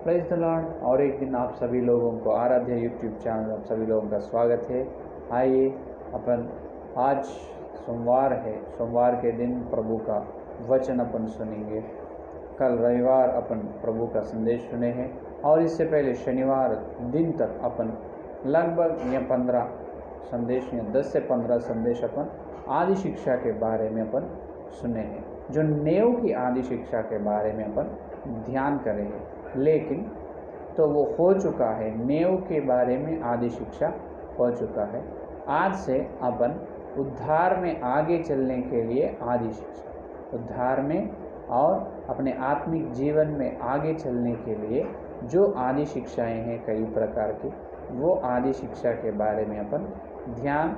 Praise the Lord. और एक दिन आप सभी लोगों को आराध्य यूट्यूब चैनल आप सभी लोगों का स्वागत है। आइए अपन आज सोमवार है, सोमवार के दिन प्रभु का वचन अपन सुनेंगे। कल रविवार अपन प्रभु का संदेश सुने हैं और इससे पहले शनिवार दिन तक अपन लगभग 15 संदेश या 10 से 15 संदेश अपन आदि शिक्षा के बारे में अपन सुने हैं, जो नेव की आदि शिक्षा के बारे में अपन ध्यान करें हैं। लेकिन तो वो हो चुका है, नेव के बारे में आदि शिक्षा हो चुका है। आज से अपन उद्धार में आगे चलने के लिए आदि शिक्षा, उद्धार में और अपने आत्मिक जीवन में आगे चलने के लिए जो आदि शिक्षाएं हैं कई प्रकार की, वो आदि शिक्षा के बारे में अपन ध्यान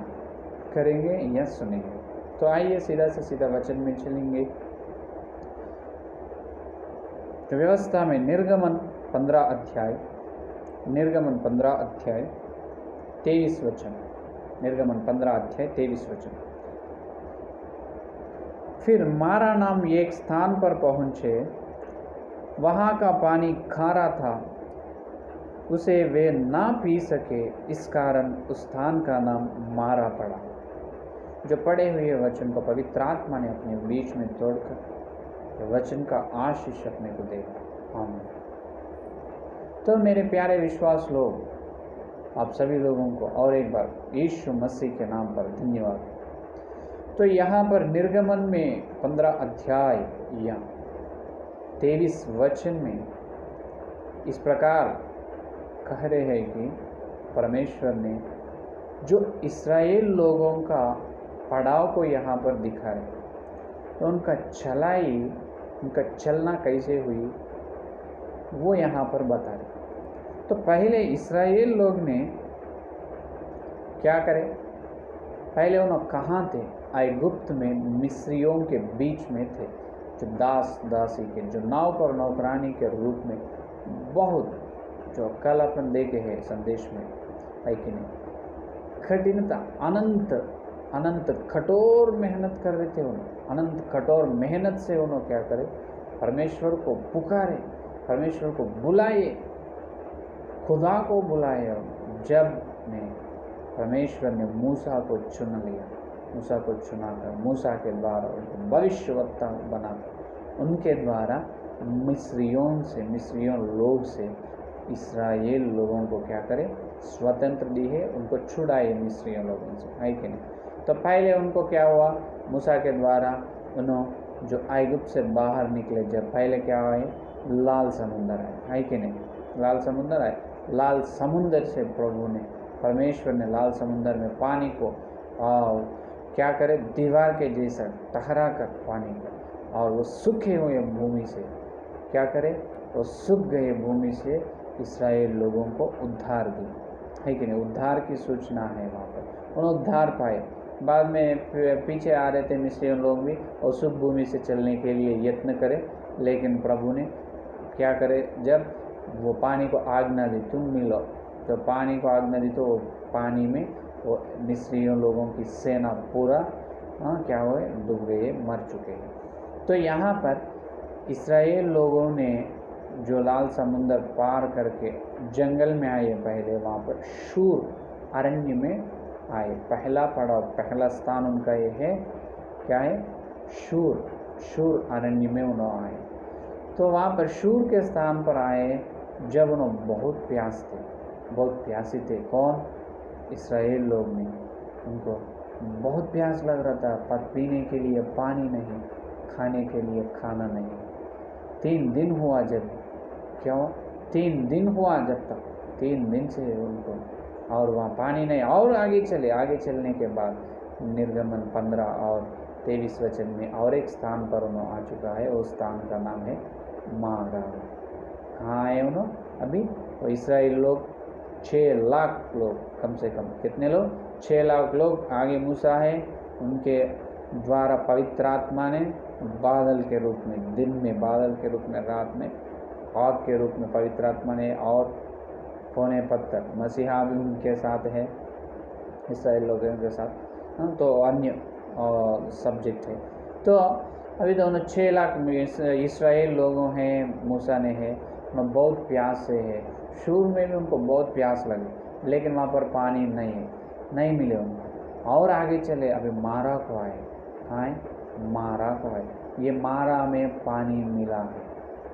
करेंगे या सुनेंगे। तो आइए सीधा से सीधा वचन में चलेंगे। तो व्यवस्था में निर्गमन 15 अध्याय 23 वचन, निर्गमन 15 अध्याय 23 वचन। फिर मारा नाम एक स्थान पर पहुँचे, वहाँ का पानी खारा था, उसे वे ना पी सके, इस कारण उस स्थान का नाम मारा पड़ा। जो पढ़े हुए वचन को पवित्र आत्मा ने अपने बीच में तोड़कर वचन का आशीष अपने को देगा। आमीन। तो मेरे प्यारे विश्वास लोग, आप सभी लोगों को और एक बार यीशु मसीह के नाम पर धन्यवाद। तो यहाँ पर निर्गमन में 15 अध्याय या 23 वचन में इस प्रकार कह रहे हैं कि परमेश्वर ने जो इस्राएल लोगों का पड़ाव को यहाँ पर दिखाए, तो उनका उनका चलना कैसे हुई वो यहाँ पर बता रहे। तो पहले इस्राएल लोग ने क्या करे, पहले उन्होंने कहाँ थे? ऐगुप्त में मिस्रियों के बीच में थे, जो दास दासी के, जो नौकर नौकरानी के रूप में बहुत, जो कल अपन देखे हैं संदेश में, है कि नहीं, कठिनता अनंत कठोर मेहनत कर रहे थे। उन्होंने अनंत कठोर मेहनत से उन्होंने क्या करे, परमेश्वर को पुकारे, परमेश्वर को बुलाए, खुदा को बुलाए। जब परमेश्वर ने मूसा को चुन लिया, मूसा को चुनाकर मूसा के द्वारा उनको भविष्यवक्ता बनाकर उनके द्वारा मिस्रियों लोग से इस्राएल लोगों को क्या करे, स्वतंत्र दी है, उनको छुड़ाए मिस्रियों लोगों से, है कि नहीं। तो पहले उनको क्या हुआ, मूसा के द्वारा उन्होंने जो ऐगुप्त से बाहर निकले, जब पहले क्या आए, लाल समुंदर आए, है कि नहीं, लाल समुंदर आए। लाल समुंदर से परमेश्वर ने लाल समुंदर में पानी को क्या करे, दीवार के जैसा ठहरा कर पानी को, और वो सूखे हुए भूमि से क्या करे, वो सूख गए भूमि से इस्राएल लोगों को उद्धार दी, है कि नहीं। उद्धार की सूचना है वहाँ पर, उन्होंने उद्धार पाए। बाद में पीछे आ रहे थे मिस्री लोग भी, और शुभ भूमि से चलने के लिए यत्न करे, लेकिन प्रभु ने क्या करे, जब वो पानी को आज्ञा दी, तुम मिलो, तो पानी को आज्ञा दी, तो वो पानी में वो मिस्रियों लोगों की सेना पूरा क्या हुए, डूब गए, मर चुके हैं। तो यहाँ पर इस्राएल लोगों ने जो लाल समुंदर पार करके जंगल में आए, पहले वहाँ पर शूर अरण्य में आए। पहला पड़ाव, पहला स्थान उनका ये है, क्या है, शूर अरण्य में उन्होंने आए। तो वहाँ पर शूर के स्थान पर आए, जब उन्होंने बहुत प्यासी थे। कौन? इस्राएल लोग ने, उनको बहुत प्यास लग रहा था, पर पीने के लिए पानी नहीं, खाने के लिए खाना नहीं। 3 दिन हुआ जब, क्यों 3 दिन हुआ जब तक, 3 दिन से उनको, और वहाँ पानी नहीं। और आगे चलने के बाद निर्गमन 15 और 23 वचन में और एक स्थान पर उन्होंने आ चुका है, उस स्थान का नाम है मारा। कहाँ आए उन्होंने अभी? तो इस्राएल लोग 6 लाख लोग, कम से कम कितने लोग, 6 लाख लोग। आगे मूसा है, उनके द्वारा पवित्र आत्मा ने बादल के रूप में, दिन में बादल के रूप में, रात में आग के रूप में पवित्र आत्मा ने, और कोने पत्थर मसीहा भी उनके साथ है, इस्राएल लोगों के साथ। तो अन्य सब्जेक्ट है। तो अभी दोनों 6 लाख इस्राएल लोगों हैं, मूसा ने है, उन्हें बहुत प्यास से है, शुरू में भी उनको बहुत प्यास लगी, लेकिन वहाँ पर पानी नहीं है, नहीं मिले उनको, और आगे चले, अभी मारा को आए, कहाँ है, मारा को आए, ये मारा में पानी मिला है,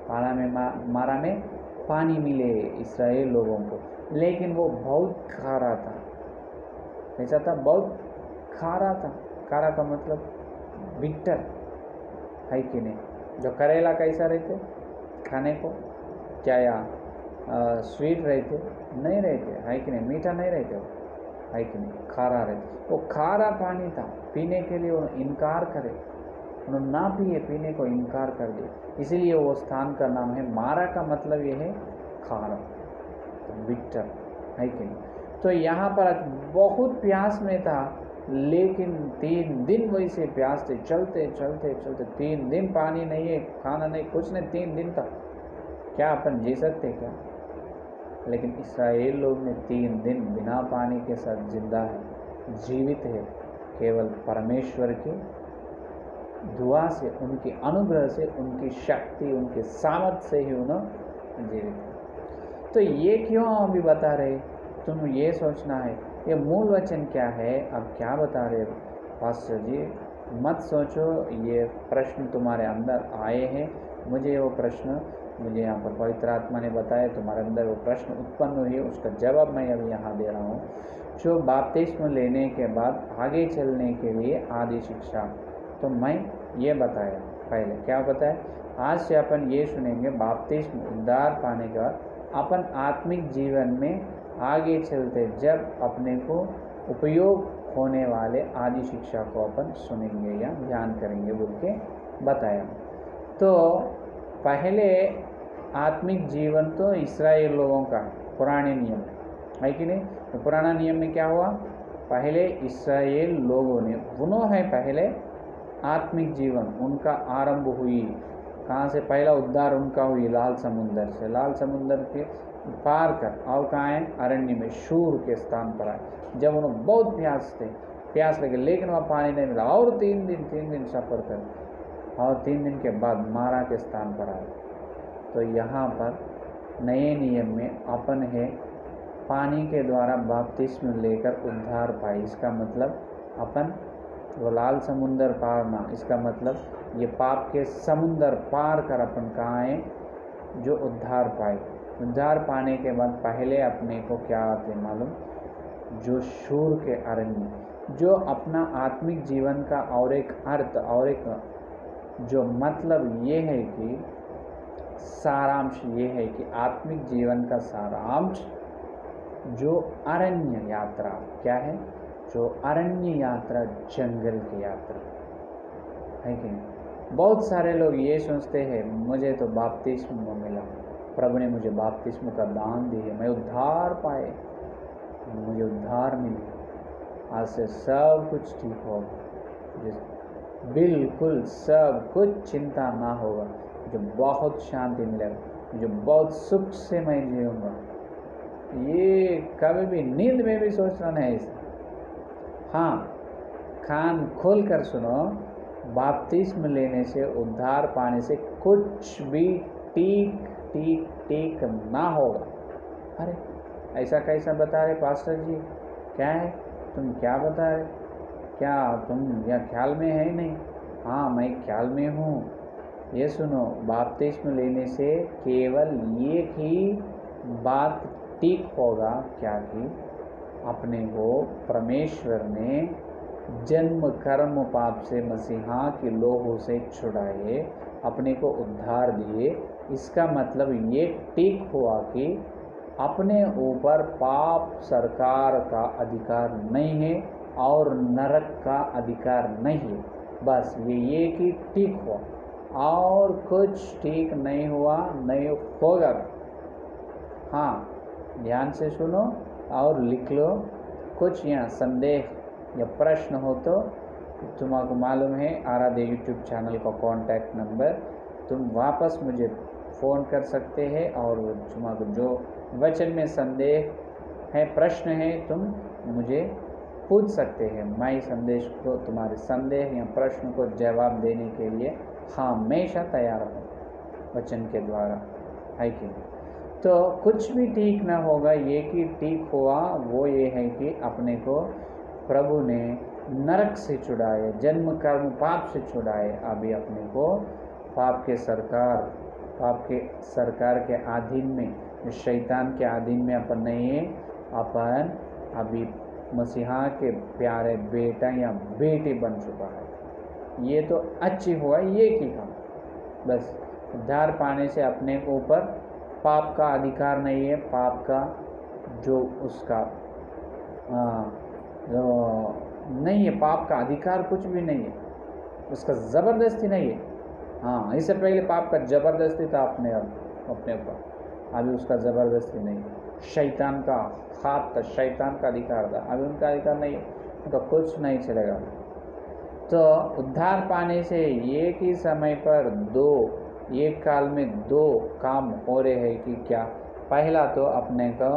मारा में पानी मिले इस्राएल लोगों को, लेकिन वो बहुत खारा था, ऐसा था, बहुत खारा था। खारा का मतलब बिटर है कि नहीं, जो करेला कैसा रहते खाने को, क्या या स्वीट रहते, नहीं रहते, है कि नहीं, मीठा नहीं रहते, है कि नहीं, खारा रहते, वो खारा पानी था, पीने के लिए उन्होंने इनकार करे, उन्होंने ना पिए, पीने को इनकार कर दिया, इसीलिए वो स्थान का नाम है मारा, का मतलब ये है खारा, बिटर, है कि नहीं। तो यहाँ पर बहुत प्यास में था, लेकिन 3 दिन वैसे प्यास थे, चलते चलते चलते 3 दिन पानी नहीं है, खाना नहीं, कुछ नहीं, 3 दिन तक क्या अपन जी सकते क्या। लेकिन इस्राएल लोग ने 3 दिन बिना पानी के साथ जिंदा है, जीवित है, केवल परमेश्वर की दुआ से, उनके अनुग्रह से, उनकी शक्ति, उनके सामर्थ्य से ही उन्हें जीवित है। तो ये क्यों अभी बता रहे, तुम ये सोचना है ये मूल वचन क्या है, अब क्या बता रहे पास्टर जी, मत सोचो ये प्रश्न तुम्हारे अंदर आए हैं, मुझे वो प्रश्न, मुझे यहाँ पर पवित्र आत्मा ने बताया, तुम्हारे अंदर वो प्रश्न उत्पन्न हुई है, उसका जवाब मैं अभी यहाँ दे रहा हूँ। जो बपतिस्मा लेने के बाद आगे चलने के लिए आदि शिक्षा, तो मैं ये बताया पहले, क्या बताया, आज से अपन ये सुनेंगे बपतिस्मा उद्धार पाने के बाद अपन आत्मिक जीवन में आगे चलते जब अपने को उपयोग होने वाले आदि शिक्षा को अपन सुनेंगे या ध्यान करेंगे बोल के बताया। तो पहले आत्मिक जीवन तो इस्राएल लोगों का पुराने नियम है कि नहीं, तो पुराना नियम में क्या हुआ, पहले इस्राएल लोगों ने, उन्होंने पहले आत्मिक जीवन उनका आरंभ हुई, कहाँ से, पहला उद्धार उनका हुई लाल समुंदर से, लाल समुंदर के पार कर, और कहाँ है, अरण्य में शूर के स्थान पर आए, जब उन्हें बहुत प्यास लगे, लेकिन वहाँ पानी नहीं मिला, और 3 दिन सफ़र कर, और 3 दिन के बाद मारा के स्थान पर आए। तो यहाँ पर नए नियम में अपन है पानी के द्वारा बपतिस्मा लेकर उद्धार पाए, इसका मतलब अपन वो लाल समुंदर पार ना, इसका मतलब ये पाप के समुंदर पार कर अपन कहाँ आए, जो उद्धार पाए। उद्धार पाने के बाद पहले अपने को क्या आते मालूम, जो शूर के अरण्य, जो अपना आत्मिक जीवन का और एक अर्थ और एक जो मतलब ये है कि सारांश ये है कि आत्मिक जीवन का सारांश जो अरण्य यात्रा, क्या है, जो अरण्य यात्रा, जंगल की यात्रा है कि नहीं। बहुत सारे लोग ये सोचते हैं मुझे तो बपतिस्मा मिला, प्रभु ने मुझे बपतिस्मा का दान दिया, मैं उद्धार पाए, मुझे उद्धार मिले, आज से सब कुछ ठीक होगा, बिल्कुल सब कुछ चिंता ना होगा, मुझे बहुत शांति मिलेगा, मुझे बहुत सुख से मैं जीऊँगा। ये कभी भी नींद में भी सोचना नहीं ऐसा। हाँ, कान खोल कर सुनो, बपतिस्मा लेने से, उद्धार पाने से कुछ भी ठीक ना होगा। अरे ऐसा कैसा बता रहे पास्टर जी, क्या है, तुम क्या बता रहे, क्या तुम या ख्याल में है नहीं। हाँ मैं ख्याल में हूँ। ये सुनो, बपतिस्मा लेने से केवल एक ही बात ठीक होगा, क्या कि अपने को परमेश्वर ने जन्म कर्म पाप से मसीहा के लोगों से छुड़ाए, अपने को उद्धार दिए। इसका मतलब ये ठीक हुआ कि अपने ऊपर पाप सरकार का अधिकार नहीं है और नरक का अधिकार नहीं है। बस ये कि ठीक हुआ और कुछ ठीक नहीं हुआ, नहीं होगा। हाँ, ध्यान से सुनो और लिख लो। कुछ यहाँ संदेह या प्रश्न हो तो तुमको मालूम है आराध्य यूट्यूब चैनल का कॉन्टैक्ट नंबर, तुम वापस मुझे फ़ोन कर सकते हैं और तुमको जो वचन में संदेह है, प्रश्न है, तुम मुझे पूछ सकते हैं। मैं संदेश को, तुम्हारे संदेह या प्रश्न को जवाब देने के लिए हमेशा तैयार हूँ वचन के द्वारा, है कि नहीं। तो कुछ भी ठीक ना होगा, ये कि ठीक हुआ वो ये है कि अपने को प्रभु ने नरक से छुड़ाए, जन्म कर्म पाप से छुड़ाए। अभी अपने को पाप के सरकार के अधीन में, शैतान के अधीन में अपन नहीं है। अपन अभी मसीहा के प्यारे बेटा या बेटी बन चुका है। ये तो अच्छी हुआ ये की काम। बस उद्धार पाने से अपने को ऊपर पाप का अधिकार नहीं है। पाप का जो उसका जो नहीं है, पाप का अधिकार कुछ भी नहीं है, उसका ज़बरदस्ती नहीं है। हाँ, इससे पहले पाप का ज़बरदस्ती था अपने ऊपर, अभी उसका ज़बरदस्ती नहीं है। शैतान का हाथ था, शैतान का अधिकार था, अभी उनका अधिकार नहीं है, उनका कुछ नहीं चलेगा। तो उद्धार पाने से एक ही समय पर एक काल में दो काम हो रहे हैं कि क्या? पहला तो अपने को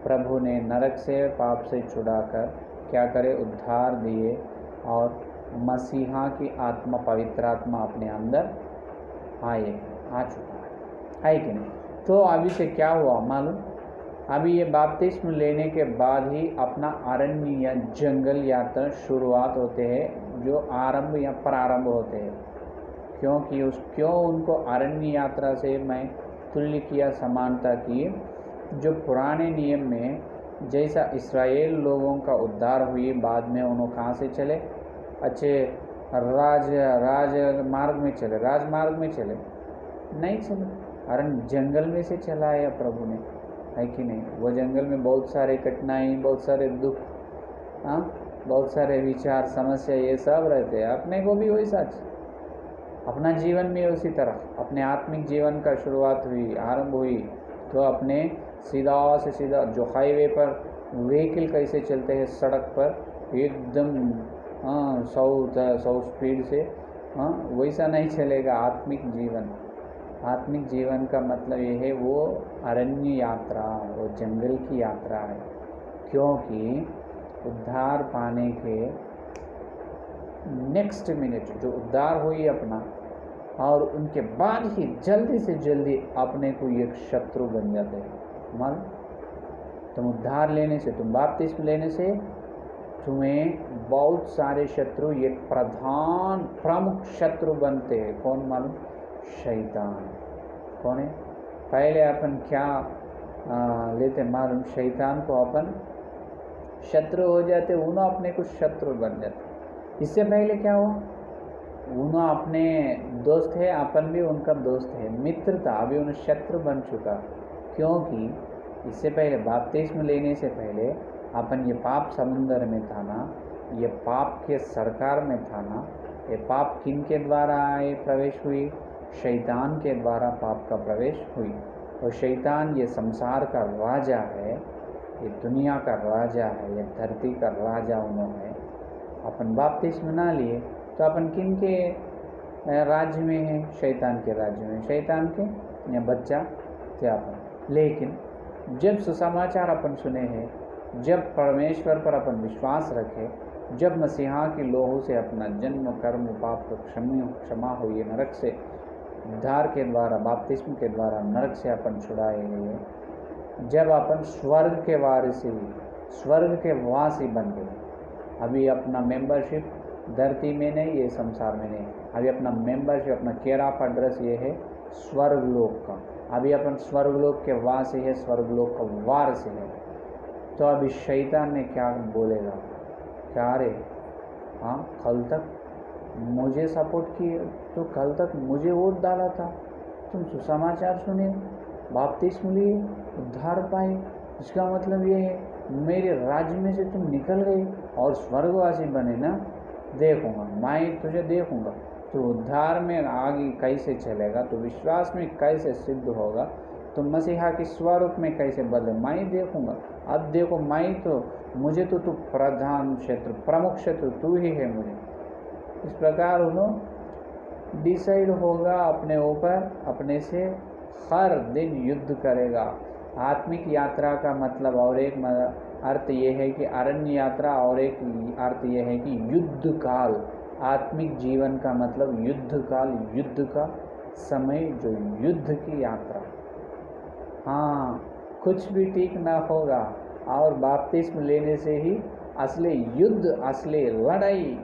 प्रभु ने नरक से, पाप से छुड़ाकर क्या करे? उद्धार दिए, और मसीहा की आत्मा, पवित्र आत्मा अपने अंदर आ चुका है कि नहीं? तो अभी से क्या हुआ मालूम? अभी ये बपतिस्म लेने के बाद ही अपना अरण्य या जंगल यात्रा शुरुआत होते हैं, जो आरंभ या प्रारंभ होते हैं। क्यों उनको अरण्य यात्रा से मैं तुल्य किया, समानता की? जो पुराने नियम में जैसा इस्राएल लोगों का उद्धार हुई, बाद में उन्होंने कहाँ से चले? अच्छे राजमार्ग में चले नहीं चले, अरण्य जंगल में से चलाया प्रभु ने, है कि नहीं? वो जंगल में बहुत सारे कठिनाई, बहुत सारे दुख, बहुत सारे विचार, समस्या, ये सब रहते हैं। अपने को भी वैसा, अपना जीवन में उसी तरह अपने आत्मिक जीवन का शुरुआत हुई, आरंभ हुई, तो अपने सीधा से सीधा जो हाईवे पर व्हीकल कैसे चलते हैं सड़क पर एकदम 100 स्पीड से, वैसा नहीं चलेगा आत्मिक जीवन का मतलब ये है, वो अरण्य यात्रा, वो जंगल की यात्रा है। क्योंकि उद्धार पाने के नेक्स्ट मिनट जो उद्धार हुई अपना, और उनके बाद ही जल्दी से जल्दी अपने को एक शत्रु बन जाते हैं। मान तुम उद्धार लेने से, तुम बपतिस्म लेने से तुम्हें बहुत सारे शत्रु, एक प्रमुख शत्रु बनते हैं। कौन मालूम? शैतान। कौन है? पहले अपन क्या लेते मालूम? शैतान को अपन शत्रु हो जाते, उन्होंने अपने को शत्रु बन जाते। इससे पहले क्या हुआ? उन्होंने अपने दोस्त है, अपन भी उनका दोस्त है, मित्र था, अभी उन्हें शत्रु बन चुका। क्योंकि इससे पहले बपतिस्म लेने से पहले अपन ये पाप समुंदर में था ना, ये पाप के सरकार में था ना। ये पाप किन के द्वारा प्रवेश हुई? शैतान के द्वारा पाप का प्रवेश हुई। और शैतान ये संसार का राजा है, ये दुनिया का राजा है, ये धरती का राजा उन्होंने। अपन बपतिस्म ना लिए तो अपन किन के राज्य में है? शैतान के राज्य में, शैतान के या बच्चा थे अपन। लेकिन जब सुसमाचार अपन सुने हैं, जब परमेश्वर पर अपन विश्वास रखे, जब मसीहा की लोहू से अपना जन्म कर्म पाप को क्षमा हुई, नरक से उद्धार के द्वारा, बपतिस्म के द्वारा नरक से अपन छुड़ाए गए, जब अपन स्वर्ग के वारिसी, स्वर्ग के वासी बन गए। अभी अपना मेंबरशिप धरती में नहीं, ये संसार में नहीं, अभी अपना मेंबरशिप, अपना केयर ऑफ एड्रेस ये है स्वर्गलोक का। अभी अपन स्वर्गलोक के वासी है, स्वर्गलोक का वारसी है। तो अभी शैतान ने क्या बोलेगा? क्या रे, कल तक मुझे सपोर्ट किए, तो कल तक मुझे वोट डाला था, तुम सुसमाचार सुने, बपतिस्म लिए, उद्धार पाए, इसका मतलब ये है मेरे राज्य में से तुम निकल गए और स्वर्गवासी बने ना, देखूंगा मैं तुझे, देखूंगा तो उद्धार में आगे कैसे चलेगा, तो विश्वास में कैसे सिद्ध होगा, तो मसीहा के स्वरूप में कैसे बदले, मैं देखूंगा। अब देखो, मैं तो, मुझे तो तू प्रधान शत्रु, प्रमुख शत्रु तू ही है मुझे। इस प्रकार उन्होंने डिसाइड होगा अपने ऊपर, अपने से हर दिन युद्ध करेगा। आत्मिक यात्रा का मतलब और एक अर्थ ये है कि अरण्य यात्रा, और एक अर्थ ये है कि युद्ध काल। आत्मिक जीवन का मतलब युद्ध काल, युद्ध का समय, जो युद्ध की यात्रा। हाँ, कुछ भी ठीक ना होगा और बपतिस्म लेने से ही असली युद्ध, असली लड़ाई,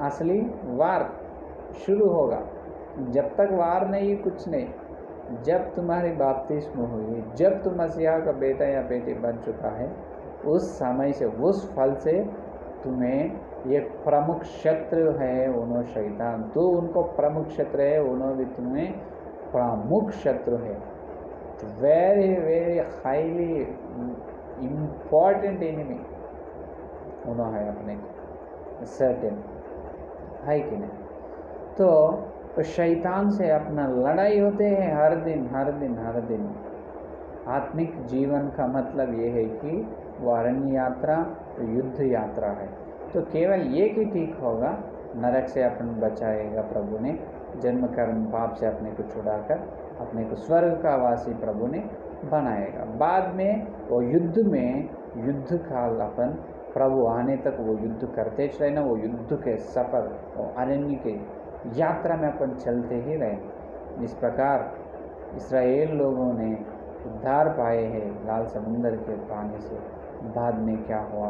असली वार शुरू होगा। जब तक वार नहीं, कुछ नहीं। जब तुम्हारी बपतिस्म हुई, जब तुम मसीहा का बेटा या बेटी बन चुका है, उस समय से, उस फल से तुम्हें एक प्रमुख शत्रु है उन्हों शैतान, तो उनको प्रमुख शत्रु है, उन्हों भी तुम्हें प्रमुख शत्रु है। Very very highly important enemy उन्हों है अपने को, सर्टेन है कि नहीं। तो शैतान से अपना लड़ाई होते हैं हर दिन हर दिन हर दिन। आत्मिक जीवन का मतलब ये है कि वो अरण्य यात्रा तो युद्ध यात्रा है। तो केवल एक ही ठीक होगा, नरक से अपन बचाएगा प्रभु ने, जन्म कर्म पाप से अपने को छुड़ाकर अपने को स्वर्ग का वासी प्रभु ने बनाएगा। बाद में वो युद्ध में, युद्ध काल अपन प्रभु आने तक वो युद्ध करते चले ना, वो युद्ध के सफ़र और अरण्य के यात्रा में अपन चलते ही रहे। इस प्रकार इस्राएल लोगों ने उद्धार पाए हैं लाल समुंदर के पानी से। बाद में क्या हुआ,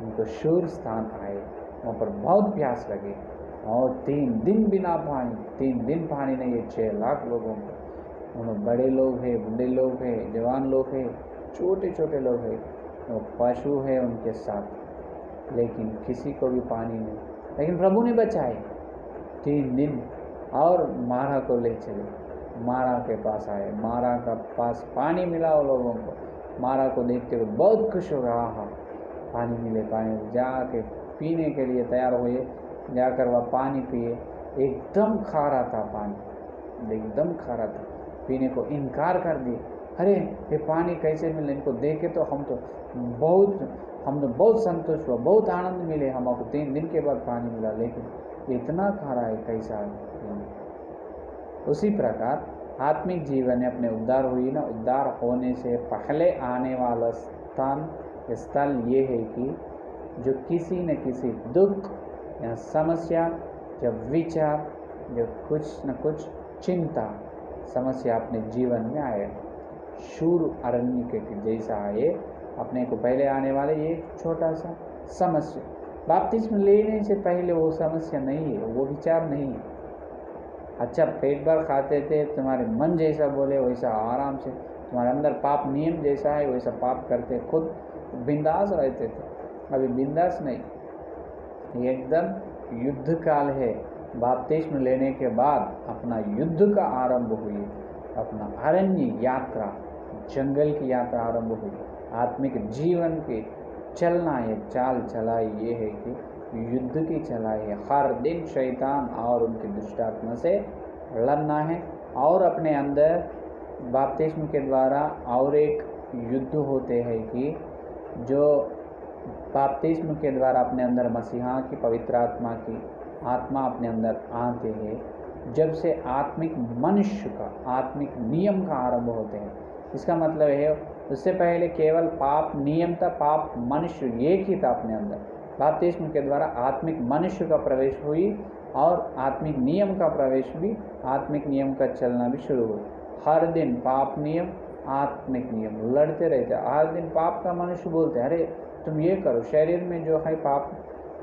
उनको शूर स्थान आए, वहाँ पर बहुत प्यास लगे और 3 दिन बिना पानी, 3 दिन पानी नहीं है 6 लाख लोगों को। उन्होंने बड़े लोग हैं, बूढ़े लोग हैं, जवान लोग हैं, छोटे छोटे लोग हैं, वो पशु है उनके साथ, लेकिन किसी को भी पानी नहीं। लेकिन प्रभु ने बचाए 3 दिन और मारा को ले चले, मारा के पास आए, मारा का पास पानी मिला वो लोगों को। मारा को देखते हुए बहुत खुश हो रहा, हाँ पानी मिले, पानी जाके पीने के लिए तैयार हुए, जाकर वह पानी पिए। एकदम खारा था पानी, एकदम खारा था, पीने को इनकार कर दिए। अरे ये पानी कैसे मिले, इनको देखे तो हम तो बहुत संतुष्ट हुआ, बहुत आनंद मिले, हमको 3 दिन के बाद पानी मिला, लेकिन इतना खारा है कैसा है। उसी प्रकार आत्मिक जीवन में अपने उद्धार हुई ना, उद्धार होने से पहले आने वाला स्थल ये है कि जो किसी न किसी दुख या समस्या, जब विचार, जब कुछ न कुछ चिंता समस्या अपने जीवन में आए, शूर अरण्य के जैसा आए, अपने को पहले आने वाले ये छोटा सा समस्या। बपतिस्म लेने से पहले वो समस्या नहीं है, वो विचार नहीं है। अच्छा पेट भर खाते थे, तुम्हारे मन जैसा बोले वैसा आराम से, तुम्हारे अंदर पाप नियम जैसा है वैसा पाप करते, खुद बिंदास रहते थे। अभी बिंदास नहीं, एकदम युद्ध काल है। बपतिस्म लेने के बाद अपना युद्ध का आरंभ हुई, अपना अरण्य यात्रा, जंगल की यात्रा आरंभ हुई। आत्मिक जीवन की चलना है, चाल चलाई ये है कि युद्ध की चलाई है। हर दिन शैतान और उनकी दुष्टात्मा से लड़ना है, और अपने अंदर बपतिस्म के द्वारा और एक युद्ध होते हैं कि जो बपतिस्म के द्वारा अपने अंदर मसीहा की पवित्र आत्मा की आत्मा अपने अंदर आते हैं, जब से आत्मिक मनुष्य का आत्मिक नियम का आरंभ होते हैं। इसका मतलब है उससे पहले केवल पाप नियम था, पाप मनुष्य एक ही था अपने अंदर। बपतिस्म के द्वारा आत्मिक मनुष्य का प्रवेश हुई और आत्मिक नियम का प्रवेश भी, आत्मिक नियम का चलना भी शुरू हुआ। हर दिन पाप नियम आत्मिक नियम लड़ते रहते। हर दिन पाप का मनुष्य बोलते अरे तुम ये करो, शरीर में जो है पाप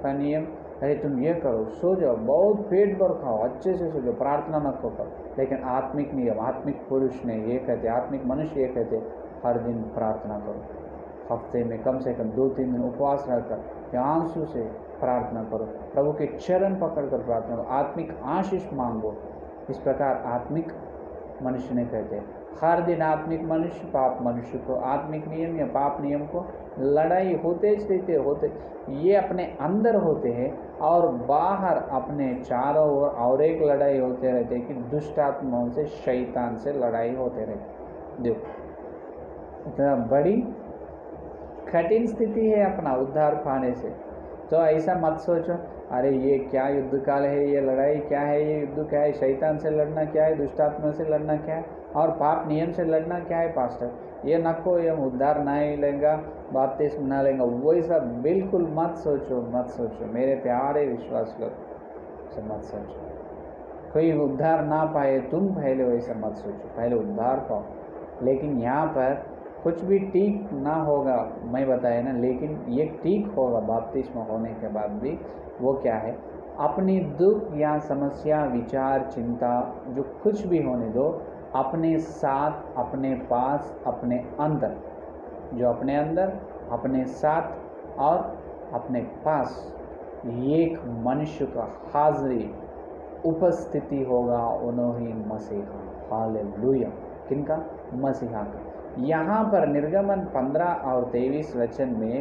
का नियम, अरे तुम ये करो, सो जाओ, बहुत पेट भर खाओ, अच्छे से सो जाओ, प्रार्थना न करो। लेकिन आत्मिक नियम, आत्मिक पुरुष ने ये कहते, आत्मिक मनुष्य ये कहते हर दिन प्रार्थना करो, हफ्ते में कम से कम 2-3 दिन उपवास रहकर आंसू से प्रार्थना करो, प्रभु के चरण पकड़कर प्रार्थना करो, आत्मिक आशीष मांगो। इस प्रकार आत्मिक मनुष्य ने कहते हर दिन आत्मिक मनुष्य पाप मनुष्य को, आत्मिक नियम या पाप नियम को लड़ाई होते रहते ये अपने अंदर होते हैं और बाहर अपने चारों ओर और एक लड़ाई होते रहते कि दुष्ट आत्माओं से, शैतान से लड़ाई होते रहते। देखो इतना बड़ी कठिन स्थिति है अपना उद्धार पाने से। तो ऐसा मत सोचो अरे ये क्या युद्ध काल है, ये लड़ाई क्या है, ये युद्ध क्या है, शैतान से लड़ना क्या है, दुष्टात्मा से लड़ना क्या है, और पाप नियम से लड़ना क्या है पास्टर, ये नको, ये उद्धार नहीं लेगा, बपतिस्म ना लेगा, वही सब बिल्कुल मत सोचो, मत सोचो मेरे प्यारे विश्वास लोग, सब मत सोचो। कोई उद्धार ना पाए तुम पहले वैसा मत सोचो, पहले उद्धार पाओ। लेकिन यहाँ पर कुछ भी ठीक ना होगा, मैं बताया ना, लेकिन ये ठीक होगा बपतिस्मा होने के बाद भी। वो क्या है? अपनी दुख या समस्या, विचार, चिंता, जो कुछ भी होने दो, अपने साथ, अपने पास, अपने अंदर, जो अपने अंदर, अपने साथ और अपने पास एक मनुष्य का हाजिरी, उपस्थिति होगा, उन्होंने मसीहा। हालेलुया। किनका? मसीहा का। यहाँ पर निर्गमन 15 और 23 वचन में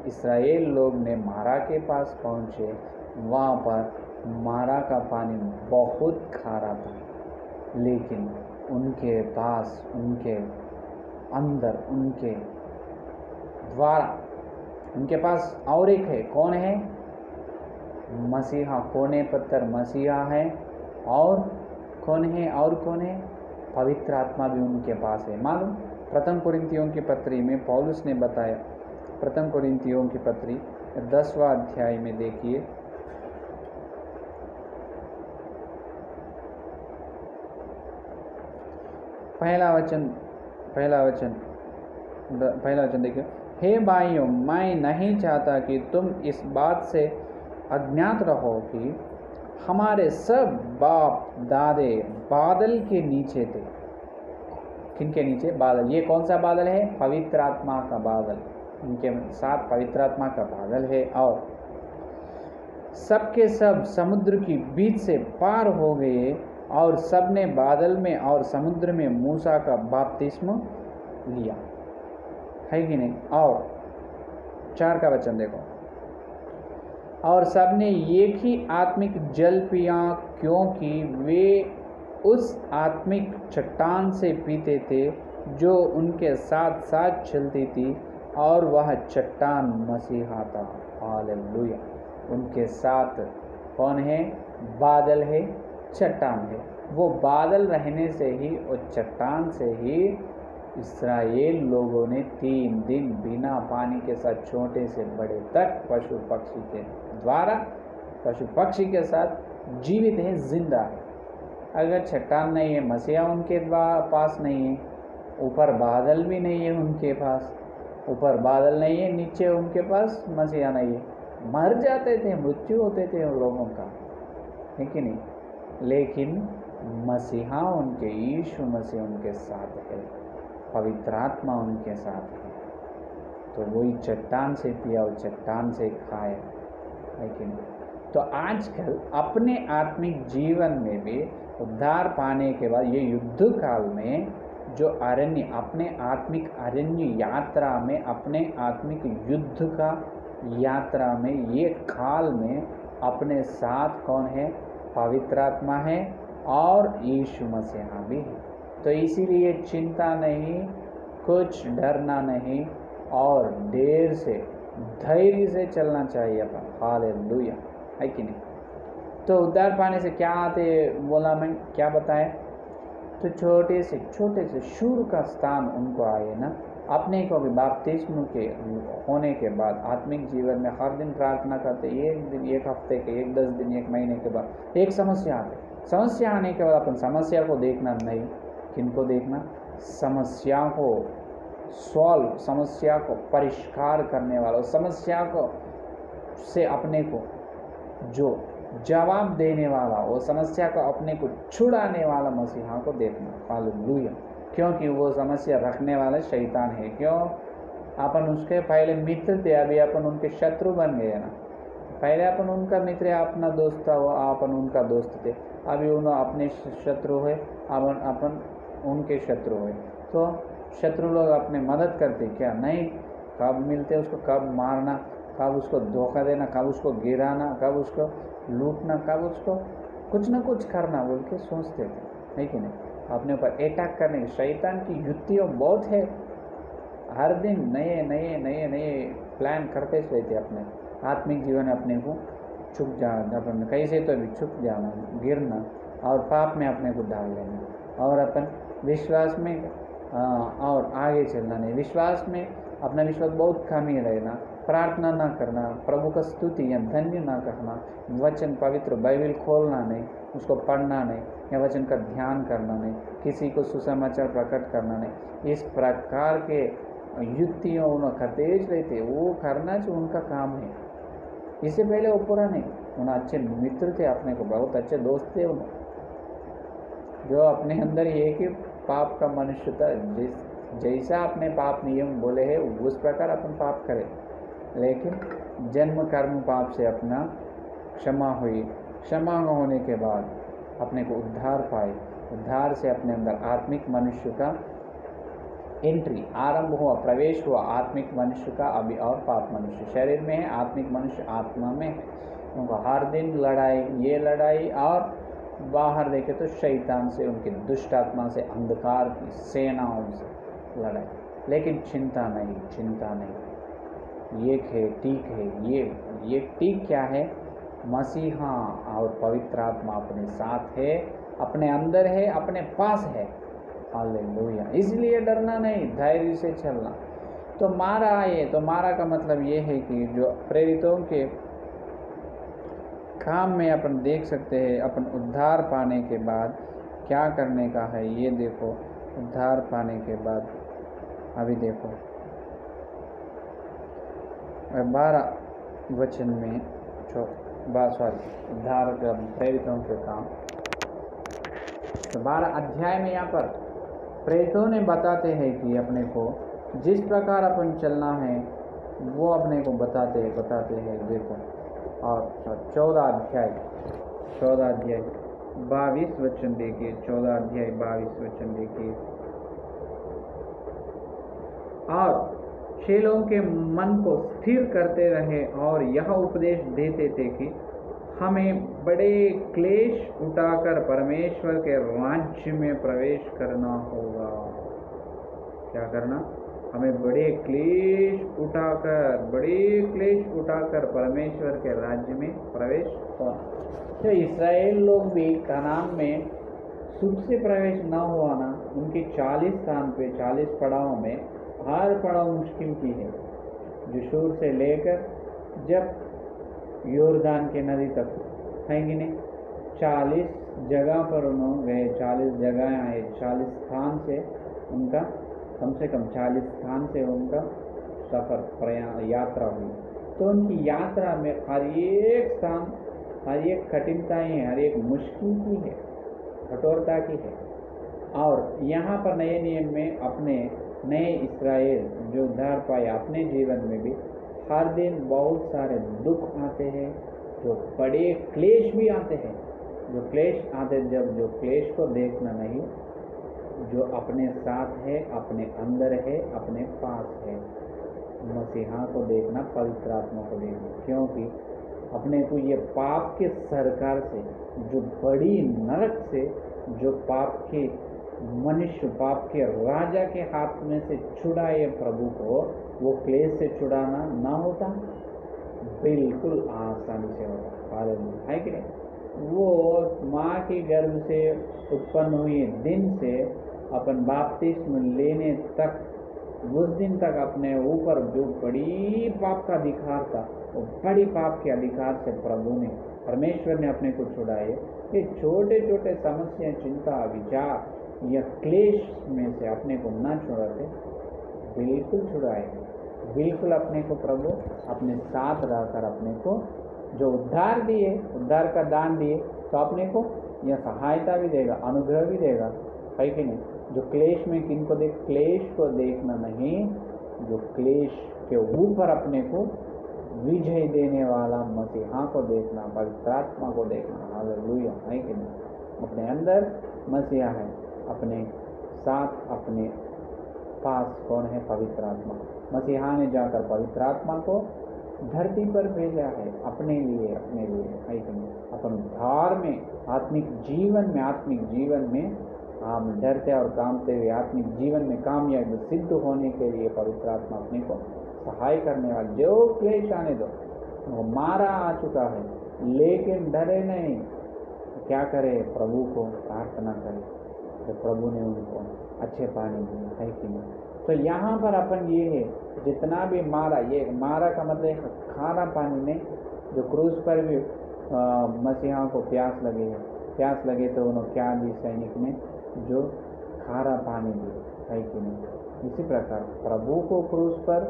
इस्राएल लोग ने मारा के पास पहुँचे, वहाँ पर मारा का पानी बहुत खारा था, लेकिन उनके पास, उनके अंदर, उनके द्वारा, उनके पास और एक है। कौन है? मसीहा। कोने पत्थर मसीहा है। और कौन है? और कौन है? पवित्र आत्मा भी उनके पास है। मालूम? प्रथम कोरिन्थियों की पत्री में पौलुस ने बताया, प्रथम कोरिन्थियों की पत्री 10वां अध्याय में देखिए, पहला वचन देखिए। हे भाइयों, मैं नहीं चाहता कि तुम इस बात से अज्ञात रहो कि हमारे सब बाप दादे बादल के नीचे थे। किनके नीचे? बादल। ये कौन सा बादल है? पवित्र आत्मा का बादल। उनके साथ पवित्र आत्मा का बादल है। और सबके सब समुद्र की बीच से पार हो गए, और सब ने बादल में और समुद्र में मूसा का बपतिस्मा लिया, है कि नहीं? और 4 का वचन देखो। और सबने एक ही आत्मिक जल पिया, क्योंकि वे उस आत्मिक चट्टान से पीते थे जो उनके साथ साथ चलती थी, और वह चट्टान मसीहा था। हालेलुया। उनके साथ कौन है? बादल है, चट्टान है। वो बादल रहने से ही, और चट्टान से ही इस्राएल लोगों ने 3 दिन बिना पानी के साथ छोटे से बड़े तक पशु पक्षी के द्वारा, पशु पक्षी के साथ जीवित है, जिंदा है। अगर चट्टान नहीं है, मसीहा उनके पास नहीं है, ऊपर बादल भी नहीं है उनके पास, ऊपर बादल नहीं है, नीचे उनके पास मसीहा नहीं है, मर जाते थे, मृत्यु होते थे उन लोगों का, है कि नहीं? लेकिन मसीहा उनके, यीशु मसीह उनके साथ है, पवित्र आत्मा उनके साथ है। तो वही चट्टान से पिया और चट्टान से खाया, है कि नहीं? तो आजकल अपने आत्मिक जीवन में भी उद्धार पाने के बाद ये युद्ध काल में जो अरण्य, अपने आत्मिक अरण्य यात्रा में, अपने आत्मिक युद्ध का यात्रा में, ये काल में अपने साथ कौन है? पवित्र आत्मा है और यीशु मसीहा भी है। तो इसीलिए चिंता नहीं, कुछ डरना नहीं, और देर से धैर्य से चलना चाहिए अपन। हालेलुया, है कि नहीं? तो उद्धार पाने से क्या आते बोला, मैं क्या बताया? तो छोटे से शूर का स्थान उनको आए ना, अपने को भी बपतिस्मा के होने के बाद आत्मिक जीवन में हर दिन प्रार्थना करते, एक दिन, एक हफ्ते के, 10 दिन, 1 महीने के बाद एक समस्या आते, समस्या आने के बाद अपन समस्या को देखना नहीं, किनको देखना? समस्या को सॉल्व, समस्या को परिष्कार करने वाला, समस्या को से अपने को जो जवाब देने वाला, वो समस्या को अपने को छुड़ाने वाला मसीहा को देखना। हालेलुया। क्योंकि वो समस्या रखने वाला शैतान है। क्यों? अपन उसके पहले मित्र थे, अभी अपन उनके शत्रु बन गए ना। पहले अपन उनका मित्र, अपना दोस्त था, वो अपन उनका दोस्त थे, अभी उन्होंने अपने शत्रु है, अपन उनके शत्रु है। तो शत्रु लोग अपने मदद करते क्या? नहीं। कब मिलते उसको, कब मारना, कब उसको धोखा देना, कब उसको गिराना, कब उसको लूटना, कब उसको कुछ ना कुछ करना बोल के सोचते थे, है कि नहीं? अपने ऊपर अटैक करने की शैतान की युक्तियाँ बहुत है। हर दिन नए नए नए नए प्लान करते रहते अपने आत्मिक जीवन, अपने को छुप जाना, अपन कैसे तो भी छुप जाना, गिरना और पाप में अपने को डाल लेना, और अपन विश्वास में और आगे चलना नहीं, विश्वास में अपना विश्वास बहुत कम ही रहना, प्रार्थना ना करना, प्रभु का स्तुति या धन्य ना कहना, वचन पवित्र बाइबल खोलना नहीं, उसको पढ़ना नहीं, या वचन का ध्यान करना नहीं, किसी को सुसमाचार प्रकट करना नहीं, इस प्रकार के युक्तियों उन्हें तेज रहते वो करना जो उनका काम है। इससे पहले वो पूरा नहीं, उन्हें अच्छे मित्र थे, अपने को बहुत अच्छे दोस्त थे उन्हें, जो अपने अंदर एक ही पाप का मनुष्य था। जैसा अपने पाप नियम बोले हैं उस प्रकार अपन पाप करें, लेकिन जन्म कर्म पाप से अपना क्षमा हुई, क्षमा होने के बाद अपने को उद्धार पाए, उद्धार से अपने अंदर आत्मिक मनुष्य का एंट्री आरंभ हुआ, प्रवेश हुआ आत्मिक मनुष्य का। अभी और पाप मनुष्य शरीर में है, आत्मिक मनुष्य आत्मा में है। उनको हर दिन लड़ाई, ये लड़ाई, और बाहर देखे तो शैतान से, उनकी दुष्ट आत्मा से, अंधकार की सेनाओं से लड़ाई। लेकिन चिंता नहीं, चिंता नहीं, ये है ठीक है, ये ठीक क्या है? मसीहा और पवित्र आत्मा अपने साथ है, अपने अंदर है, अपने पास है। हालेलुया। इसलिए डरना नहीं, धैर्य से चलना। तो मारा है, तो मारा का मतलब ये है कि जो प्रेरितों के काम में अपन देख सकते हैं, अपन उद्धार पाने के बाद क्या करने का है। ये देखो, उद्धार पाने के बाद अभी देखो 12 वचन में उद्धार प्रेरितों के काम, तो 12 अध्याय में यहाँ पर प्रेरितों ने बताते हैं कि अपने को जिस प्रकार अपन चलना है वो अपने को बताते हैं। देखो, और 14 अध्याय 22 वचन देखिए, 14 अध्याय 22 वचन देखिए। और चेलों के मन को स्थिर करते रहे और यह उपदेश देते थे कि हमें बड़े क्लेश उठाकर परमेश्वर के राज्य में प्रवेश करना होगा। क्या करना? हमें बड़े क्लेश उठाकर परमेश्वर के राज्य में प्रवेश होना। तो इस्राएल लोग भी कनान में सुख से प्रवेश न हुआ ना, उनके 40 स्थान पे 40 पड़ावों में हर पड़ाव मुश्किल की है। यशूर से लेकर जब योरदान के नदी तक है कि नहीं, 40 जगह पर उन्होंने गए, 40 जगह आए, 40 स्थान से उनका कम से कम 40 स्थान से उनका सफर यात्रा हुई। तो उनकी यात्रा में हर एक स्थान, हर एक कठिनताएं, हर एक मुश्किल की है, कठोरता की है। और यहाँ पर नए नियम में अपने नए इस्राएल जो उद्धार पाए, अपने जीवन में भी हर दिन बहुत सारे दुख आते हैं, जो बड़े क्लेश भी आते हैं। जो क्लेश आते, जब जो क्लेश को देखना नहीं, जो अपने साथ है, अपने अंदर है, अपने पास है, मसीहा को देखना, पवित्र आत्मा को देखना। क्योंकि अपने को ये पाप के सरकार से, जो बड़ी नरक से, जो पाप के मनुष्य, पाप के राजा के हाथ में से छुड़ाए प्रभु को, वो क्लेश से छुड़ाना ना होता, बिल्कुल आसानी से होता। हालेलुया, है कि नहीं? वो माँ के गर्भ से उत्पन्न हुए दिन से अपन बपतिस्म लेने तक, उस दिन तक अपने ऊपर जो बड़ी पाप का अधिकार था, वो बड़ी पाप के अधिकार से प्रभु ने, परमेश्वर ने अपने को छुड़ाए। ये छोटे छोटे समस्या, चिंता, विचार या क्लेश में से अपने को ना छुड़ाते, बिल्कुल छुड़ाए, बिल्कुल अपने को प्रभु अपने साथ रहकर अपने को जो उद्धार दिए, उद्धार का दान दिए, तो अपने को यह सहायता भी देगा, अनुग्रह भी देगा, है कि नहीं? जो क्लेश में किनको देख, क्लेश को देखना नहीं, जो क्लेश के ऊपर अपने को विजय देने वाला मसीहा को देखना, पवित्र आत्मा को देखना। हालेलुया, है कि नहीं? अपने अंदर मसीहा है, अपने साथ, अपने पास कौन है? पवित्र आत्मा। मसीहा ने जाकर पवित्र आत्मा को धरती पर भेजा है अपने लिए, है कि नहीं? अपन उद्धार में, आत्मिक जीवन में हम डरते और कामते हुए आत्मिक जीवन में कामयाब सिद्ध होने के लिए पवित्र आत्मा अपने को सहाय करने वाला। जो क्लेश आने दो, वो मारा आ चुका है, लेकिन डरे नहीं। क्या करे? प्रभु को प्रार्थना करे, तो प्रभु ने उनको अच्छे पानी दिए, है कि नहीं? तो यहाँ पर अपन ये है, जितना भी मारा, ये मारा का मतलब खारा पानी ने, जो क्रूज पर भी मसीहा को प्यास लगी है, प्यास लगे तो उन्होंने क्या दी सैनिक ने, जो खारा पानी दिया है कि नहीं। इसी प्रकार प्रभु को क्रूज पर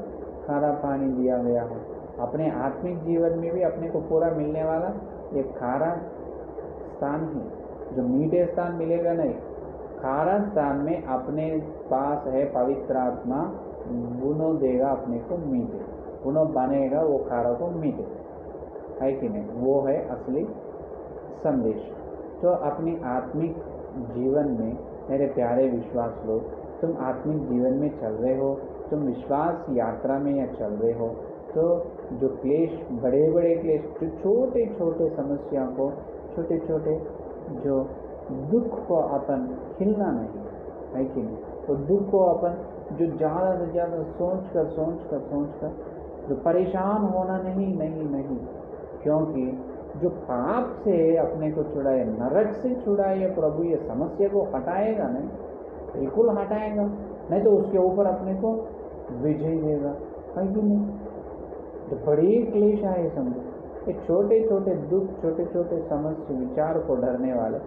खारा पानी दिया गया है। अपने आत्मिक जीवन में भी अपने को पूरा मिलने वाला एक खारा स्थान है, जो मीठे स्थान मिलेगा नहीं। खारा स्थान में अपने पास है पवित्र आत्मा, बुनो देगा अपने को मीठे, बुनो बनेगा वो खारा को मीठे, है कि नहीं। वो है असली संदेश। तो अपनी आत्मिक जीवन में मेरे प्यारे विश्वास लोग, तुम आत्मिक जीवन में चल रहे हो, तुम विश्वास यात्रा में या चल रहे हो, तो जो क्लेश, बड़े बड़े क्लेश, जो छोटे छोटे समस्या को, छोटे छोटे जो दुख को अपन हिलना नहीं, है कि नहीं। तो दुख को अपन जो ज़्यादा से ज़्यादा सोच कर जो परेशान होना नहीं, क्योंकि जो पाप से अपने को छुड़ाए, नरक से छुड़ाए प्रभु, ये समस्या को हटाएगा नहीं, बिल्कुल हटाएगा, नहीं तो उसके ऊपर अपने को विजय देगा, है कि नहीं। तो बड़ी क्लेश आए, समझो, ये छोटे छोटे दुख, छोटे छोटे समस्या, विचार को डरने वाले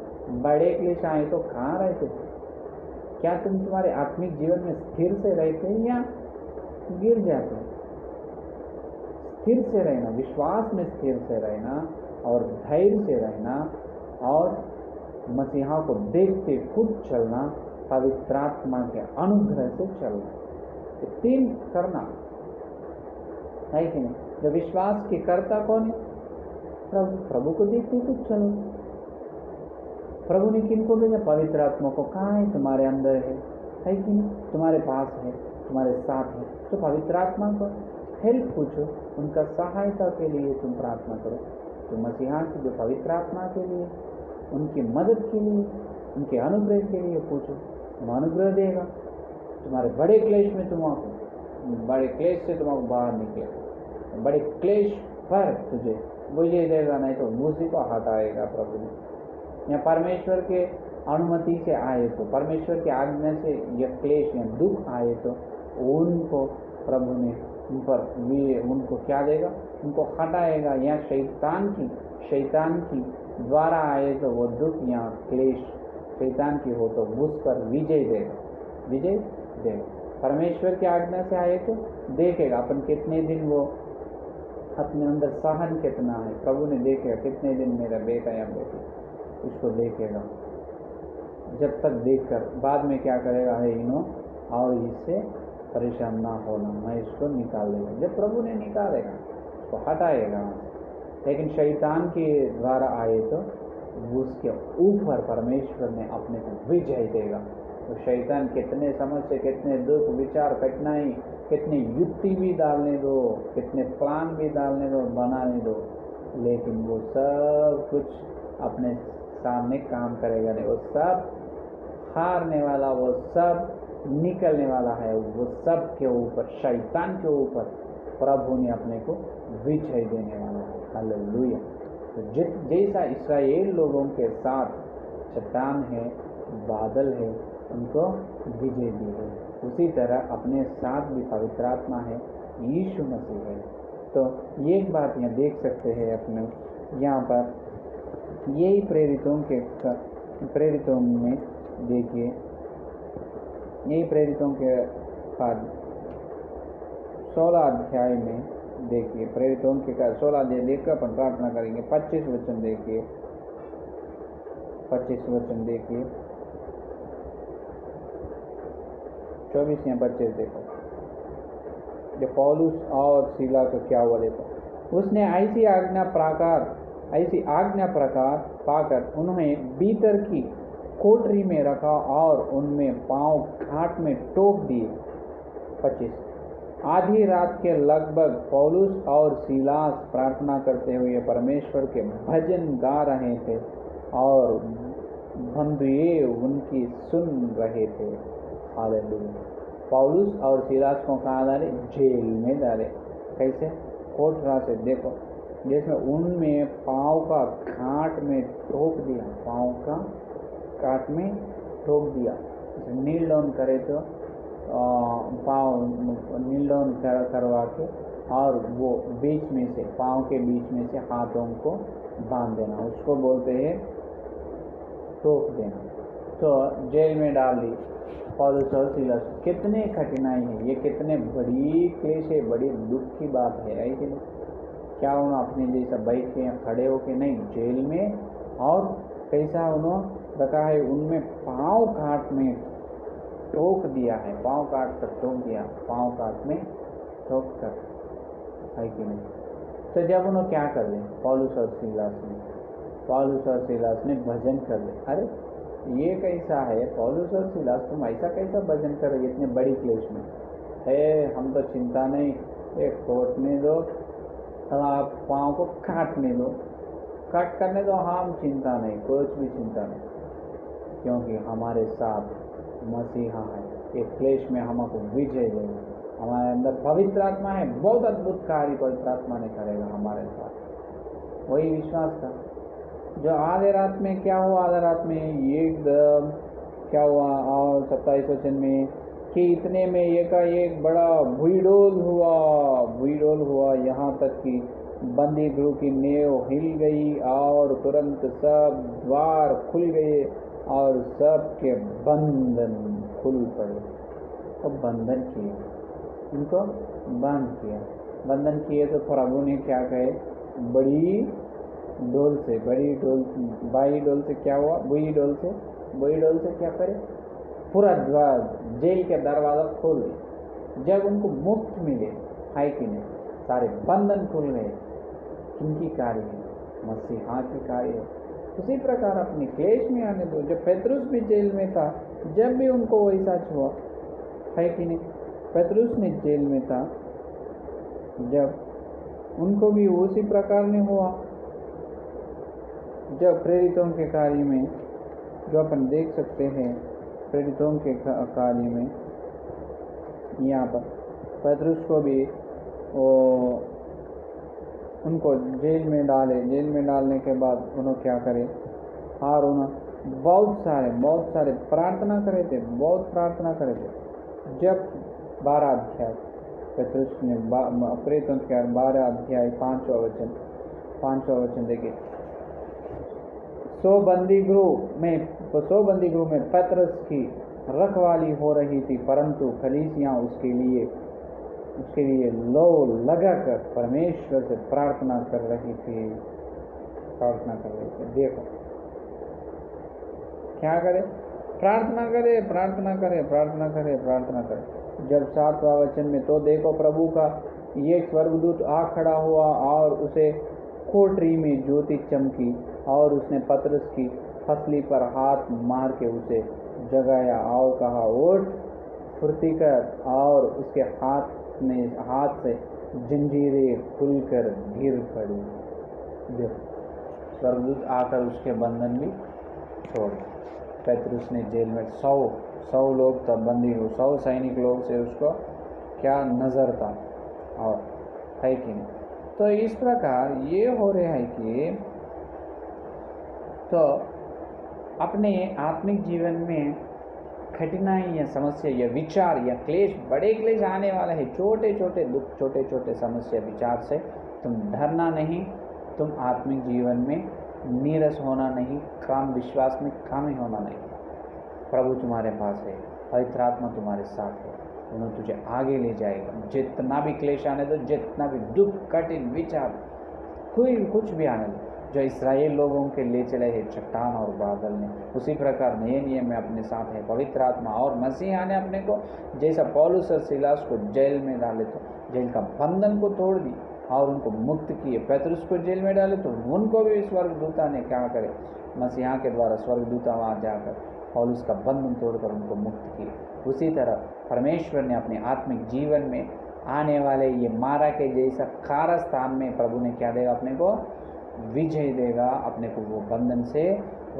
बड़े क्लेश आए तो कहाँ रहते? क्या तुम तुम्हारे आत्मिक जीवन में स्थिर से रहते हैं या गिर जाते हैं? स्थिर से रहना, विश्वास में स्थिर से रहना और धैर्य से रहना और मसीहा को देखते खुद चलना, पवित्रात्मा के अनुग्रह से चलना, ये तीन करना, है कि नहीं। जो विश्वास के कर्ता कौन है? प्रभु को देखते खुद चलो। प्रभु ने किनको भेजा? पवित्र आत्मा को। कहाँ है? तुम्हारे अंदर है कि नहीं, तुम्हारे पास है, तुम्हारे साथ है। तो पवित्र आत्मा को हेल्प पूछो, उनका सहायता के लिए तुम प्रार्थना करो। तो मसीहा की जो पवित्र आत्मा के लिए, उनकी मदद के लिए, उनके अनुग्रह के लिए पूछो, तुम अनुग्रह देगा। तुम्हारे बड़े क्लेश में बड़े क्लेश से तुम बाहर निकले, बड़े क्लेश पर तुझे विजय देगा, नहीं तो उसी को हटाएगा प्रभु ने। या परमेश्वर के अनुमति से आए तो, परमेश्वर की आज्ञा से यह क्लेश या दुख आए तो उनको प्रभु ने उनको क्या देगा? उनको हटाएगा। या शैतान की द्वारा आए तो वो दुख या क्लेश शैतान की हो तो उस पर विजय देगा। परमेश्वर की आज्ञा से आए तो देखेगा अपन कितने दिन वो अपने अंदर सहन कितना है, प्रभु ने देखेगा कितने दिन मेरा बेटा या बेटी, उसको देखेगा। जब तक देखकर बाद में क्या करेगा? है इनो और इससे परेशान ना होना, मैं इसको निकाल देगा। जब प्रभु ने निकालेगा उसको हटाएगा। लेकिन शैतान के द्वारा आए तो उसके ऊपर परमेश्वर ने अपने को विजय देगा। तो शैतान कितने समस्या, कितने दुख, विचार, कठिनाई, कितने युक्ति भी डालने दो, कितने प्लान भी डालने दो, बनाने दो, लेकिन वो सब कुछ अपने सामने काम करेगा नहीं। वो सब हारने वाला, वो सब निकलने वाला है। वो सब के ऊपर, शैतान के ऊपर प्रभु ने अपने को विजय देने वाला है। हालेलुया। तो जैसा इस्राएल लोगों के साथ चट्टान है, बादल है, उनको विजय दी है, उसी तरह अपने साथ भी पवित्र आत्मा है, यीशु मसीह है। तो ये एक बात यहाँ देख सकते हैं अपने यहाँ पर, यही प्रेरितों में देखिए, यही प्रेरितों के बाद 16 अध्याय में देखिए, प्रेरितों के 16 अध्याय देखकर अपन प्रार्थना करेंगे। 25 वचन देखिए, 24 या 25 देखो। जो पौलुस और सीला का क्या हुआ देखो। उसने ऐसी आज्ञा प्रकार पाकर उन्हें भीतर की कोठरी में रखा और उनमें पांव खाट में टोक दिए। 25 आधी रात के लगभग पौलुस और सीलास प्रार्थना करते हुए परमेश्वर के भजन गा रहे थे और बंधुए उनकी सुन रहे थे। हालेलुया। पौलुस और सीलास को कहाँ डाले? जेल में डाले। कैसे? कोठरा से देखो, जिसमें उनमें पाँव का खाट में ठोक दिया, पाँव का काट में ठोक दिया। नील डाउन करे तो पाँव नील डाउन करवा के और वो बीच में से, पाँव के बीच में से हाथों को बांध देना, उसको बोलते हैं टोक देना। तो जेल में डाल दी पौलुस और सीलास। कितने कठिनाई है ये, कितने बड़ी क्लेश है, बड़ी दुख की बात है कि नहीं? क्या उन्होंने अपने जैसा बैठ के खड़े होके नहीं, जेल में, और कैसा उन्होंने रखा है, उनमें पाँव काट में ठोक दिया है, पाँव काट कर ठोक दिया, पाँव काट में ठोक कर, है कि नहीं? तो जब उन्होंने क्या कर दिया पौलुस और सीलास ने भजन कर लिया। अरे ये कैसा है पौलुस और सीलास, तुम ऐसा कैसा भजन कर रहे इतने बड़ी क्लेश में? है हम तो चिंता नहीं, एक कोटने दो, आप पाँव को काटने दो, कट करने दो, हम चिंता नहीं, कुछ भी चिंता नहीं, क्योंकि हमारे साथ मसीहा है, एक क्लेश में हमको विजय देगा, हमारे अंदर पवित्र आत्मा है, बहुत अद्भुत कार्य पवित्र आत्मा ने करेगा हमारे साथ। वही विश्वास था। जो आधे रात में क्या हुआ, आधे रात में एकदम क्या हुआ, और 27 वचन में कि इतने में एक बड़ा भूईडोल हुआ, यहाँ तक कि बंदी गृह की नेव हिल गई और तुरंत सब द्वार खुल गए और सबके बंधन खुल पड़े। तो बंधन किए, उनको बंद किया, बंधन किए तो प्रभु ने क्या कहे, बड़ी डोल से बाई डोल से क्या हुआ, बुई डोल से क्या करे, पूरा द्वार जेल के दरवाजा खोल गए। जब उनको मुक्त मिले, है कि नहीं, सारे बंधन खुल गए। किनकी कार्य है? मसीहा की कार्य है। उसी प्रकार अपने क्लेश में आने दो। जब पेतरुस भी जेल में था, जब भी उनको वैसा हुआ, है कि नहीं, पेतरुस ने जेल में था, जब उनको भी उसी प्रकार में हुआ। जब प्रेरितों के कार्य में, जो अपन देख सकते हैं प्रेरितों के कार्य में, यहाँ पर पेतरुस को भी उनको जेल में डाले। जेल में डालने के बाद उन्होंने क्या करे, और उन्होंने बहुत सारे प्रार्थना करे थे, बहुत प्रार्थना करे थे। जब 12 अध्याय पेतरुस ने प्रेरितों के 12 अध्याय 5वां वचन देखिए। 100 बंदी गृह में पतरस की रखवाली हो रही थी, परंतु कलीसियां उसके लिए लो लगाकर परमेश्वर से प्रार्थना कर रही थी। देखो क्या करे, प्रार्थना करे। जब 7वां वचन में, तो देखो प्रभु का एक स्वर्गदूत आ खड़ा हुआ और उसे कोठरी में ज्योति चमकी, और उसने पतरस की फसली पर हाथ मार के उसे जगाया और कहा, उठ फुर्ती कर, और उसके हाथ से जंजीरें खुलकर गिर पड़ी। स्वर्गदूत आकर उसके बंधन भी छोड़। पेतरुस ने जेल में 100 लोग तब बंदी हो, 100 सैनिक लोग से उसको क्या नजर था, और है कि नहीं। तो इस प्रकार ये हो रहा है कि तो अपने आत्मिक जीवन में कठिनाई या समस्या या विचार या क्लेश, बड़े क्लेश आने वाला है, छोटे छोटे दुख, छोटे छोटे समस्या विचार से तुम डरना नहीं, तुम आत्मिक जीवन में नीरस होना नहीं, काम विश्वास में कमी होना नहीं। प्रभु तुम्हारे पास है, पवित्र आत्मा तुम्हारे साथ है, उन्हें तुझे आगे ले जाएगा। जितना भी क्लेश आने दो, जितना भी दुख, कठिन विचार, कुछ भी आने दो, जो इस्राएल लोगों के ले चले हैं चट्टान और बादल ने, उसी प्रकार नए नियम में अपने साथ है पवित्र आत्मा। और मसीहा ने अपने को, जैसा पौलुस और सीलास को जेल में डाले तो जेल का बंधन को तोड़ दी और उनको मुक्त किए। पेतरुस को जेल में डाले तो उनको भी स्वर्गदूता ने क्या करे, मसीहा के द्वारा स्वर्गदूता वहाँ जाकर पौलुस का बंधन तोड़कर उनको मुक्त किए। उसी तरह परमेश्वर ने अपने आत्मिक जीवन में आने वाले ये मारा के जैसा खारा स्थान में प्रभु ने क्या देगा, अपने को विजय देगा, अपने को वो बंधन से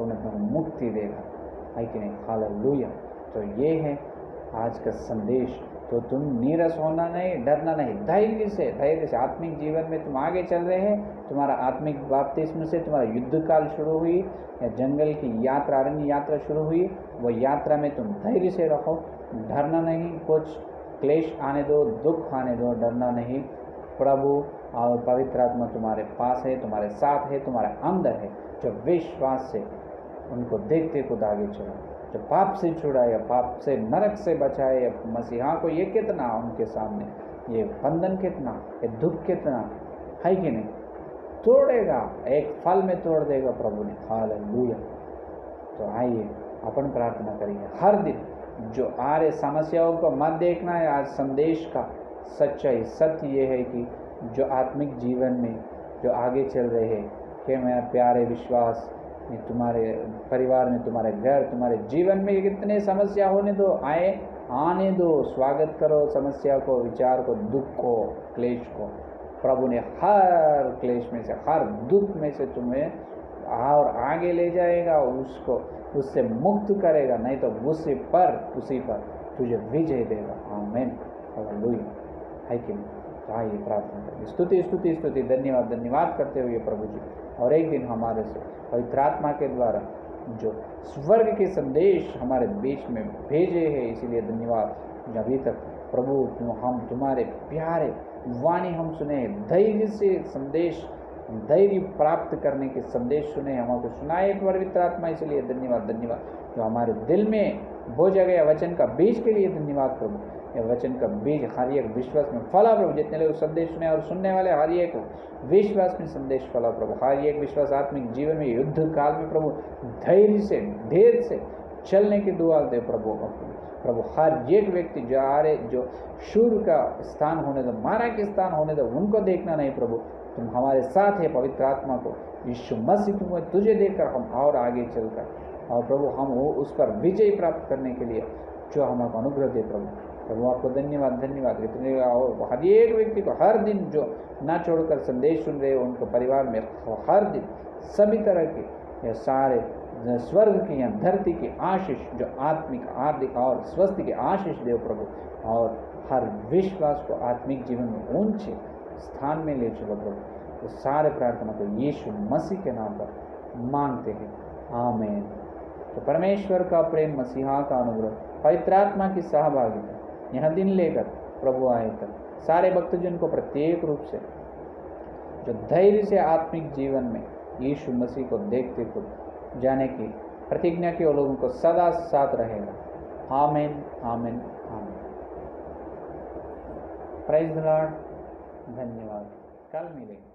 उन्हें मुक्ति देगा, है कि नहीं। हालेलुया। तो ये है आज का संदेश तो तुम नीरस होना नहीं, डरना नहीं, धैर्य से आत्मिक जीवन में तुम आगे चल रहे हैं। तुम्हारा आत्मिक बपतिस्म से तुम्हारा युद्ध काल शुरू हुई या जंगल की यात्रा, अरण्य यात्रा शुरू हुई, वो यात्रा में तुम धैर्य से रहो, डरना नहीं। कुछ क्लेश आने दो, दुख आने दो, डरना नहीं। प्रभु और पवित्र आत्मा तुम्हारे पास है, तुम्हारे साथ है, तुम्हारे अंदर है, जो विश्वास से उनको देखते खुद आगे चलो, जो पाप से छुड़ाए, पाप से, नरक से बचाए मसीहा को। ये कितना उनके सामने, ये बंधन कितना, ये दुख कितना है कि नहीं, तोड़ेगा, एक फल में तोड़ देगा प्रभु ने। हालेलुया। तो आइए अपन प्रार्थना करिए हर दिन। जो आ रहे समस्याओं को मत देखना है। आज संदेश का सच्चाई, सत्य ये है कि जो आत्मिक जीवन में जो आगे चल रहे हैं, कि मेरा प्यारे विश्वास, तुम्हारे परिवार में, तुम्हारे घर, तुम्हारे जीवन में कितने समस्या होने दो, आने दो, स्वागत करो समस्या को, विचार को, दुख को, क्लेश को। प्रभु ने हर क्लेश में से, हर दुख में से तुम्हें और आगे ले जाएगा, उसको उससे मुक्त करेगा, नहीं तो उसी पर तुझे विजय देगा। आमीन। हालेलुया। है कि नहीं? तो आइए प्रार्थना करें। स्तुति धन्यवाद करते हुए प्रभु जी, और एक दिन हमारे से पवित्र आत्मा के द्वारा जो स्वर्ग के संदेश हमारे बीच में भेजे हैं, इसीलिए धन्यवाद। अभी तक प्रभु हम तुम्हारे प्यारे वाणी हम सुने, धैर्य से संदेश, धैर्य प्राप्त करने के संदेश सुने, हमको सुनाए पवित्र आत्मा, इसलिए धन्यवाद। जो हमारे दिल में बोझा गया वचन का बीज के लिए धन्यवाद प्रभु। यह वचन का बीज हर एक विश्वास में फला प्रभु। जितने लोग संदेश सुने और सुनने वाले हर एक विश्वास में संदेश फला प्रभु। हर एक विश्वास आत्मिक जीवन में युद्ध काल में प्रभु धैर्य से, ढेर से चलने की दुआ दे प्रभु। हर एक व्यक्ति जो आ रहे, जो शूर का स्थान होने दो, मारा के स्थान होने दो, उनको देखना नहीं प्रभु, तुम हमारे साथ है। पवित्र आत्मा को यीशु मसीह तुम्हें तुझे देखकर हम और आगे चलकर, और प्रभु हम वो उस पर विजय प्राप्त करने के लिए जो हमको अनुग्रह दे प्रभु आपको धन्यवाद। इतने और हर एक व्यक्ति को हर दिन जो ना छोड़कर संदेश सुन रहे, उनको परिवार में हर दिन सभी तरह के ये सारे स्वर्ग की या धरती की आशीष, जो आत्मिक, आर्थिक और स्वस्थ की आशीष देव प्रभु, और हर विश्वास को आत्मिक जीवन में ऊंचे स्थान में ले चलो प्रभु। तो सारे प्रार्थना को यीशु मसीह के नाम पर मांगते हैं, आमीन। तो परमेश्वर का प्रेम, मसीहा का अनुग्रह, पवित्र आत्मा की सहभागिता यह दिन लेकर प्रभु आए तक सारे भक्तजन को प्रत्येक रूप से जो धैर्य से आत्मिक जीवन में यीशु मसीह को देखते खुद जाने की प्रतिज्ञा के लोगों को सदा साथ रहेगा। आमीन, आमीन, आमीन। Praise the Lord. धन्यवाद। कल मिलेंगे।